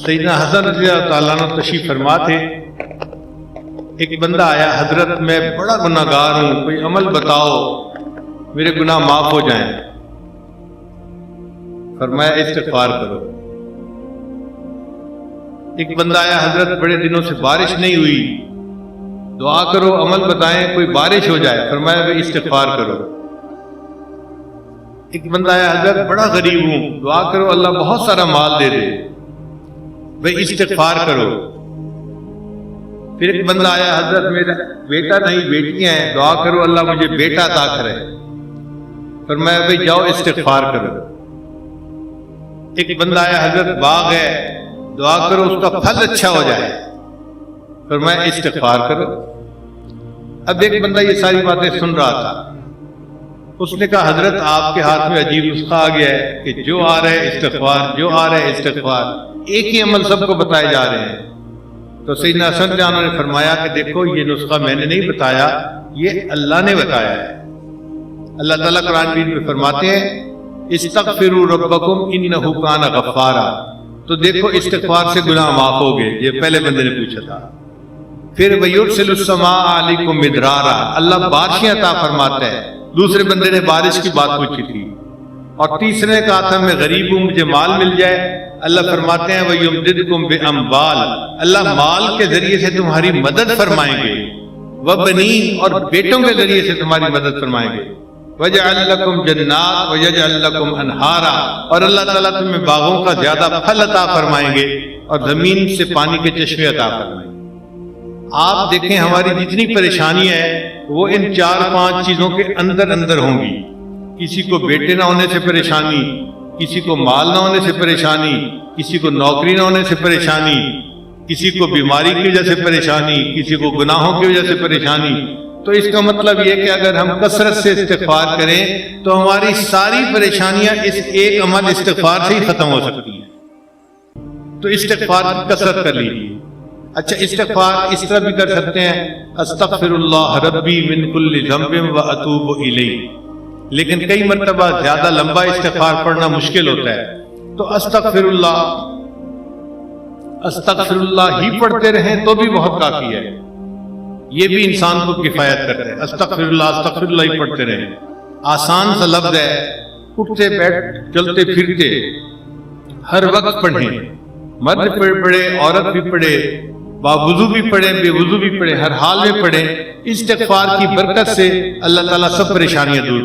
سیدنا حسن رضی اللہ تعالیٰ عنہ تشریف فرما تھے. ایک بندہ آیا، حضرت میں بڑا گناہ گار ہوں، کوئی عمل بتاؤ میرے گناہ معاف ہو جائیں. فرمایا استغفار کرو. ایک بندہ آیا، حضرت بڑے دنوں سے بارش نہیں ہوئی، دعا کرو عمل بتائیں کوئی بارش ہو جائے. فرمایا استغفار کرو. ایک بندہ آیا، حضرت بڑا غریب ہوں، دعا کرو اللہ بہت سارا مال دے دے. بھئی استغفار کرو. پھر ایک بندہ آیا، حضرت میرا بیٹا نہیں بیٹیاں ہیں، دعا کرو اللہ مجھے بیٹا عطا کرے. فرمایا بھئی جاؤ استغفار کرو. ایک بندہ آیا، حضرت باغ ہے، دعا کرو اس کا پھل اچھا ہو جائے. فرمایا استغفار کرو. اب ایک بندہ یہ ساری باتیں سن رہا تھا. اس نے کہا حضرت آپ کے ہاتھ میں عجیب نسخہ آ گیا ہے کہ جو آ رہے استغفار، جو آ رہے استغفار، ایک ہی عمل سب کو بتائے جا رہے ہیں. تو سیدنا حسن جانوں نے فرمایا کہ دیکھو یہ نسخہ میں نے نہیں بتایا، یہ اللہ نے بتایا ہے. اللہ تعالیٰ قرآن مجید میں فرماتے ہیں استغفروا ربکم انہ کان غفارا. تو دیکھو استغفار سے گناہ معاف ہو گئے. یہ پہلے بندے نے پوچھا تھا. پھر وَيُرْسِلُ السَّمَاءَ عَلَيْكُمْ مِدْرَارًا، اللہ بارشیں عطا فرماتا ہے. دوسرے بندے نے بارش کی بات پوچھی تھی. اور تیسرے نے کہا تھا میں غریب ہوں مجھے مال مل جائے. اللہ فرماتے ہیں وَيُمْدِدْكُمْ بِأَمْوَالٍ، اللہ مال کے ذریعے سے تمہاری مدد فرمائیں گے. وَبَنِينَ، اور بیٹوں کے ذریعے سے تمہاری مدد فرمائیں گے. وَيَجْعَلْ لَكُمْ جَنَّاتٍ وَيَجْعَلْ لَكُمْ أَنْهَارًا، اور اللہ تعالیٰ تمہیں باغوں کا زیادہ پھل عطا فرمائیں گے اور زمین سے پانی کے چشمے عطا فرمائیں گے. آپ دیکھیں ہماری جتنی پریشانی ہے وہ ان 4-5 چیزوں کے اندر اندر ہوں گی. کسی کو بیٹے نہ ہونے سے پریشانی، کسی کو مال نہ ہونے سے پریشانی، کسی کو نوکری نہ ہونے سے پریشانی، کسی کو بیماری کی وجہ سے پریشانی، کسی کو گناہوں کی وجہ سے پریشانی. تو اس کا مطلب یہ کہ اگر ہم کثرت سے استغفار کریں تو ہماری ساری پریشانیاں اس ایک عمل استغفار سے ہی ختم ہو سکتی ہیں. تو استغفار کی کثرت کر لیجیے. اچھا استغفار اس طرح بھی کر سکتے ہیں استغفر اللہ ربی من کل ذنب واتوب الیہ، لیکن کئی مرتبہ زیادہ لمبا استغفار پڑھنا مشکل ہوتا ہے. تو استغفر اللہ ہی پڑھتے رہیں تو بھی بہت کافی ہے. یہ بھی انسان کو کفایت کرتا ہے. استغفر اللہ ہی پڑھتے رہیں. آسان سا لفظ ہے، اٹھتے بیٹھ چلتے پھرتے ہر وقت پڑھیں. مرد پڑھے، عورت بھی پڑھے، باوضو بھی پڑھیں، بے وضو بھی پڑھیں، ہر حال میں پڑھیں. استغفار کی برکت سے اللہ تعالیٰ سب پریشانیاں دور